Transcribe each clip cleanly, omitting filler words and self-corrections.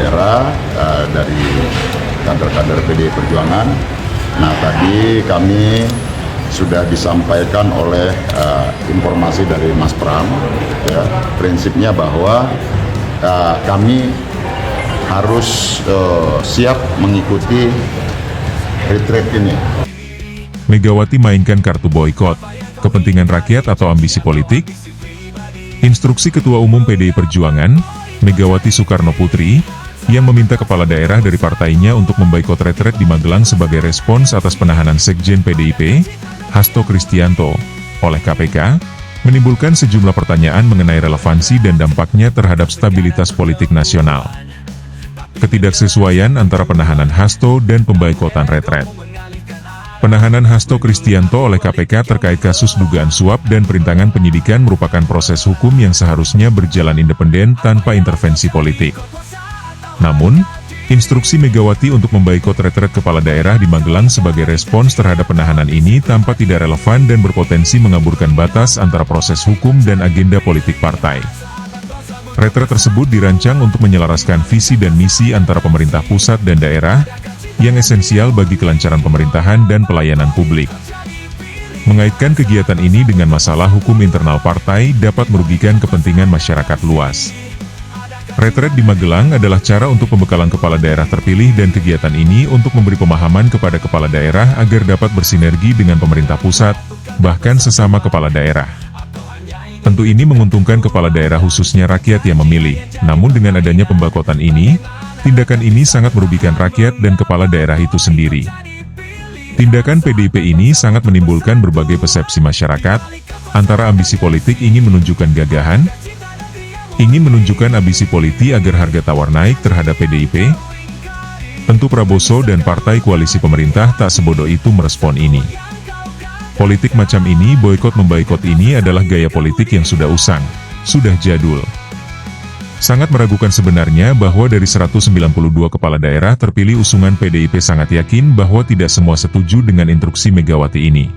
daerah dari kader-kader PDI Perjuangan. Nah, tadi kami sudah disampaikan oleh informasi dari Mas Pram, ya, prinsipnya bahwa kami harus siap mengikuti retreat ini. Megawati mainkan kartu boykot, kepentingan rakyat atau ambisi politik? Instruksi Ketua Umum PDI Perjuangan, Megawati Soekarno Putri, yang meminta kepala daerah dari partainya untuk memboikot retret di Magelang sebagai respons atas penahanan Sekjen PDIP, Hasto Kristianto, oleh KPK, menimbulkan sejumlah pertanyaan mengenai relevansi dan dampaknya terhadap stabilitas politik nasional. Ketidaksesuaian antara penahanan Hasto dan pemboikotan retret. Penahanan Hasto Kristianto oleh KPK terkait kasus dugaan suap dan perintangan penyidikan merupakan proses hukum yang seharusnya berjalan independen tanpa intervensi politik. Namun, instruksi Megawati untuk memboikot retret kepala daerah di Magelang sebagai respons terhadap penahanan ini tampak tidak relevan dan berpotensi mengaburkan batas antara proses hukum dan agenda politik partai. Retret tersebut dirancang untuk menyelaraskan visi dan misi antara pemerintah pusat dan daerah, yang esensial bagi kelancaran pemerintahan dan pelayanan publik. Mengaitkan kegiatan ini dengan masalah hukum internal partai dapat merugikan kepentingan masyarakat luas. Retret di Magelang adalah cara untuk pembekalan kepala daerah terpilih dan kegiatan ini untuk memberi pemahaman kepada kepala daerah agar dapat bersinergi dengan pemerintah pusat, bahkan sesama kepala daerah. Tentu ini menguntungkan kepala daerah khususnya rakyat yang memilih, namun dengan adanya pemboikotan ini, tindakan ini sangat merugikan rakyat dan kepala daerah itu sendiri. Tindakan PDIP ini sangat menimbulkan berbagai persepsi masyarakat, antara ambisi politik ingin menunjukkan gagahan, ingin menunjukkan ambisi politik agar harga tawar naik terhadap PDIP. Tentu Prabowo dan partai koalisi pemerintah tak sebodoh itu merespon ini. Politik macam ini, boikot-memboikot ini adalah gaya politik yang sudah usang, sudah jadul. Sangat meragukan sebenarnya bahwa dari 192 kepala daerah terpilih usungan PDIP sangat yakin bahwa tidak semua setuju dengan instruksi Megawati ini.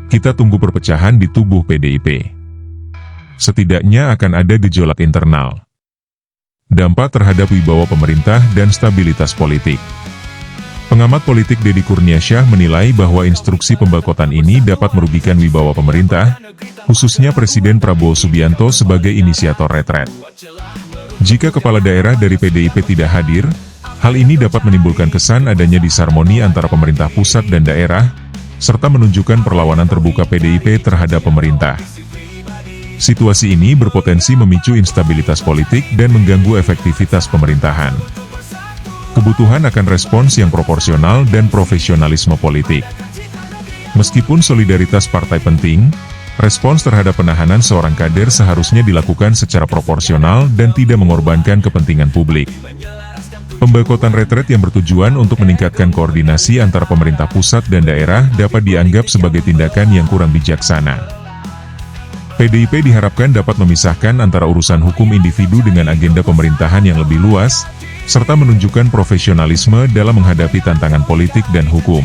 Kita tunggu perpecahan di tubuh PDIP. Setidaknya akan ada gejolak internal. Dampak terhadap wibawa pemerintah dan stabilitas politik. Pengamat politik Deddy Kurniasyah menilai bahwa instruksi pemboikotan ini dapat merugikan wibawa pemerintah, khususnya Presiden Prabowo Subianto sebagai inisiator retret. Jika kepala daerah dari PDIP tidak hadir, hal ini dapat menimbulkan kesan adanya disharmoni antara pemerintah pusat dan daerah, serta menunjukkan perlawanan terbuka PDIP terhadap pemerintah. Situasi ini berpotensi memicu instabilitas politik dan mengganggu efektivitas pemerintahan. Kebutuhan akan respons yang proporsional dan profesionalisme politik. Meskipun solidaritas partai penting, respons terhadap penahanan seorang kader seharusnya dilakukan secara proporsional dan tidak mengorbankan kepentingan publik. Pemboikotan retret yang bertujuan untuk meningkatkan koordinasi antara pemerintah pusat dan daerah dapat dianggap sebagai tindakan yang kurang bijaksana. PDIP diharapkan dapat memisahkan antara urusan hukum individu dengan agenda pemerintahan yang lebih luas, serta menunjukkan profesionalisme dalam menghadapi tantangan politik dan hukum.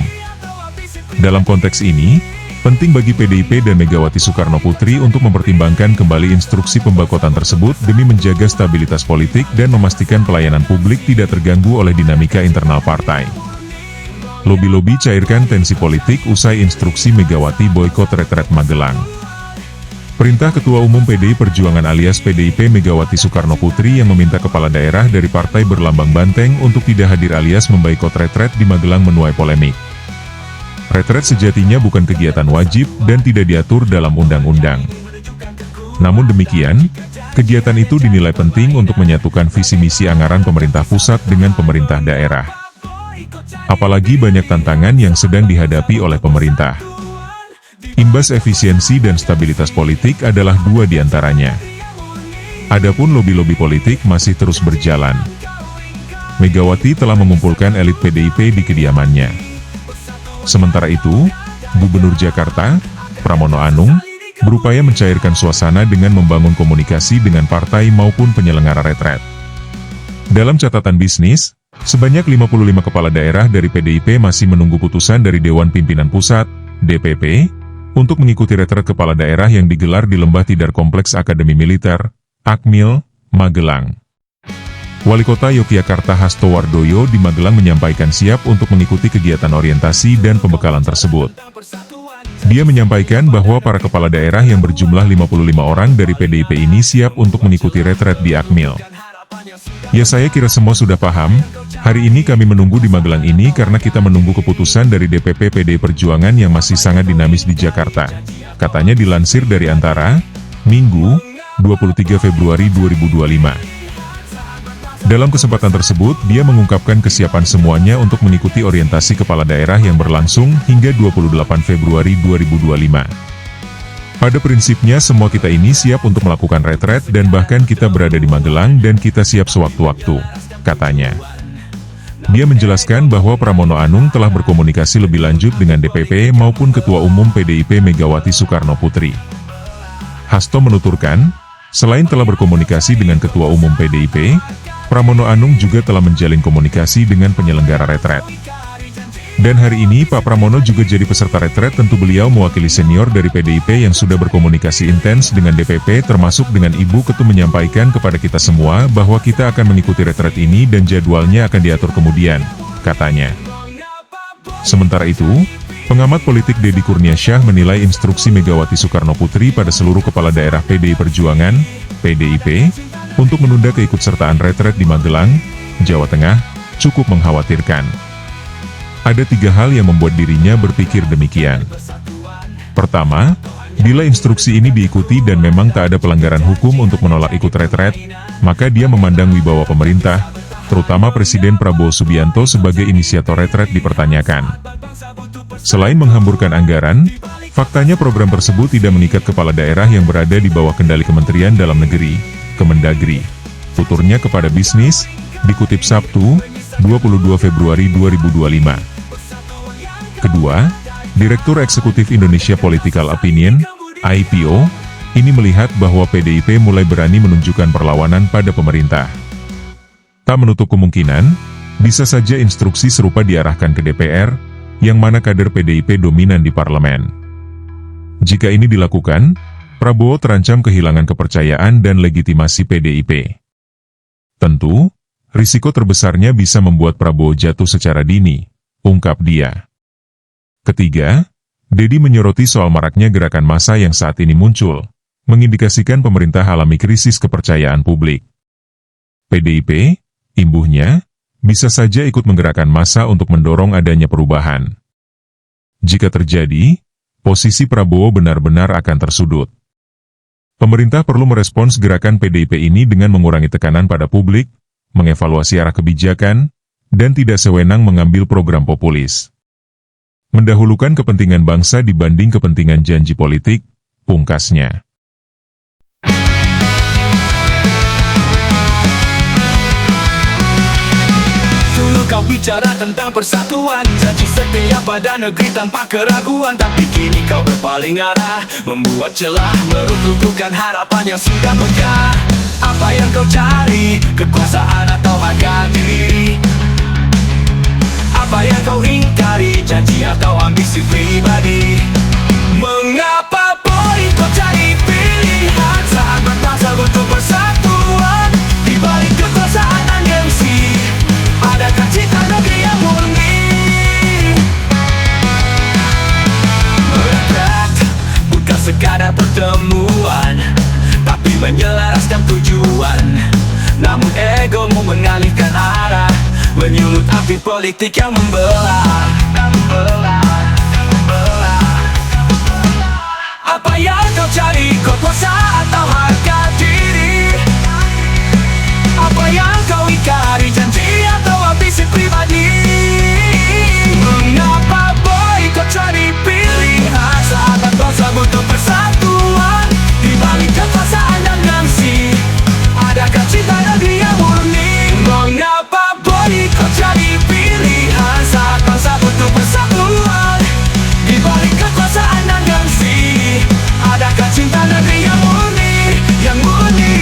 Dalam konteks ini, penting bagi PDIP dan Megawati Soekarno Putri untuk mempertimbangkan kembali instruksi pemboikotan tersebut demi menjaga stabilitas politik dan memastikan pelayanan publik tidak terganggu oleh dinamika internal partai. Lobi-lobi cairkan tensi politik usai instruksi Megawati boikot retret Magelang. Perintah Ketua Umum PDI Perjuangan alias PDIP Megawati Soekarno Putri yang meminta kepala daerah dari partai berlambang banteng untuk tidak hadir alias memboikot retret di Magelang menuai polemik. Retret sejatinya bukan kegiatan wajib dan tidak diatur dalam undang-undang. Namun demikian, kegiatan itu dinilai penting untuk menyatukan visi misi anggaran pemerintah pusat dengan pemerintah daerah. Apalagi banyak tantangan yang sedang dihadapi oleh pemerintah. Imbas efisiensi dan stabilitas politik adalah dua di antaranya. Adapun lobi-lobi politik masih terus berjalan. Megawati telah mengumpulkan elit PDIP di kediamannya. Sementara itu, Gubernur Jakarta, Pramono Anung, berupaya mencairkan suasana dengan membangun komunikasi dengan partai maupun penyelenggara retret. Dalam catatan bisnis, sebanyak 55 kepala daerah dari PDIP masih menunggu putusan dari Dewan Pimpinan Pusat, DPP, untuk mengikuti retret kepala daerah yang digelar di Lembah Tidar Kompleks Akademi Militer, Akmil, Magelang. Wali Kota Yogyakarta Hasto Wardoyo di Magelang menyampaikan siap untuk mengikuti kegiatan orientasi dan pembekalan tersebut. Dia menyampaikan bahwa para kepala daerah yang berjumlah 55 orang dari PDIP ini siap untuk mengikuti retret di Akmil. Ya, saya kira semua sudah paham. Hari ini kami menunggu di Magelang ini karena kita menunggu keputusan dari DPP PDI Perjuangan yang masih sangat dinamis di Jakarta. Katanya dilansir dari Antara, Minggu, 23 Februari 2025. Dalam kesempatan tersebut, dia mengungkapkan kesiapan semuanya untuk mengikuti orientasi kepala daerah yang berlangsung hingga 28 Februari 2025. Pada prinsipnya semua kita ini siap untuk melakukan retret dan bahkan kita berada di Magelang dan kita siap sewaktu-waktu, katanya. Dia menjelaskan bahwa Pramono Anung telah berkomunikasi lebih lanjut dengan DPP maupun Ketua Umum PDIP Megawati Soekarno Putri. Hasto menuturkan, selain telah berkomunikasi dengan Ketua Umum PDIP, Pramono Anung juga telah menjalin komunikasi dengan penyelenggara retret. Dan hari ini Pak Pramono juga jadi peserta retret, tentu beliau mewakili senior dari PDIP yang sudah berkomunikasi intens dengan DPP termasuk dengan Ibu Ketum menyampaikan kepada kita semua bahwa kita akan mengikuti retret ini dan jadwalnya akan diatur kemudian, katanya. Sementara itu, pengamat politik Deddy Kurniasyah menilai instruksi Megawati Soekarno Putri pada seluruh kepala daerah PDI Perjuangan, PDIP, untuk menunda keikutsertaan retret di Magelang, Jawa Tengah, cukup mengkhawatirkan. Ada 3 hal yang membuat dirinya berpikir demikian. Pertama, bila instruksi ini diikuti dan memang tak ada pelanggaran hukum untuk menolak ikut retret, maka dia memandang wibawa pemerintah, terutama Presiden Prabowo Subianto sebagai inisiator retret dipertanyakan. Selain menghamburkan anggaran, faktanya program tersebut tidak mengikat kepala daerah yang berada di bawah kendali Kementerian Dalam Negeri, Kemendagri. Tuturnya kepada bisnis, dikutip Sabtu, 22 Februari 2025. Kedua, Direktur Eksekutif Indonesia Political Opinion, IPO, ini melihat bahwa PDIP mulai berani menunjukkan perlawanan pada pemerintah. Tak menutup kemungkinan, bisa saja instruksi serupa diarahkan ke DPR, yang mana kader PDIP dominan di parlemen. Jika ini dilakukan, Prabowo terancam kehilangan kepercayaan dan legitimasi PDIP. Tentu, risiko terbesarnya bisa membuat Prabowo jatuh secara dini, ungkap dia. Ketiga, Deddy menyoroti soal maraknya gerakan massa yang saat ini muncul, mengindikasikan pemerintah alami krisis kepercayaan publik. PDIP, imbuhnya, bisa saja ikut menggerakkan massa untuk mendorong adanya perubahan. Jika terjadi, posisi Prabowo benar-benar akan tersudut. Pemerintah perlu merespons gerakan PDIP ini dengan mengurangi tekanan pada publik, mengevaluasi arah kebijakan, dan tidak sewenang mengambil program populis. Mendahulukan kepentingan bangsa dibanding kepentingan janji politik, pungkasnya. Kau bicara tentang persatuan, janji setia pada negeri tanpa keraguan. Tapi kini kau berpaling arah, membuat celah, meruntuhkan harapan yang sudah megah. Apa yang kau cari? Kekuasaan atau harga diri? Apa yang kau ingkari? Janji atau ambisi pribadi? Mengapa boy kau cari pilihan saat berbangsa butuh persatuan? Di balik kekuasaan dan gengsi, adakah cinta negeri yang murni? Retret bukan sekadar pertemuan, tapi menyelaraskan tujuan. Namun egomu mengalihkan arah, menyulut api politik yang membelah. Apa yang kau cari? Kekuasaan atau harga diri? Apa yang kau ingkari? Janji atau ambisi pribadi? Mengapa boy kau cari pilihan saat bangsa butuh persatuan? Di balik kekuasaan dan gengsi, adakah cinta negeri yang murni? Mengapa boy kau cari pilihan saat bangsa butuh persatuan? Di balik kekuasaan dan gengsi, adakah cinta negeri yang murni? Yang murni.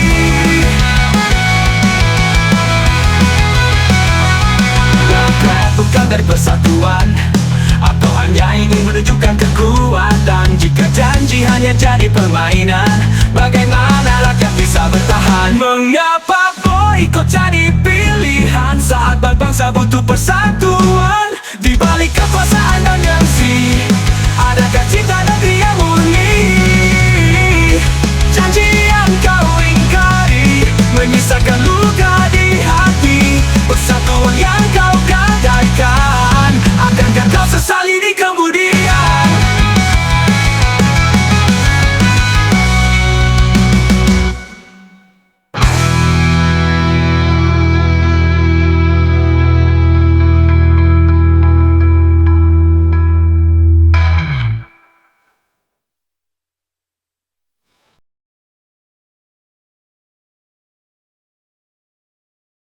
Bukan dari persatuan, atau hanya ingin menunjukkan kekuatan. Jika janji hanya jadi permainan, bagaimana rakyat bisa bertahan? Mengapa boy ikut jadi pilihan saat berbangsa butuh persatuan.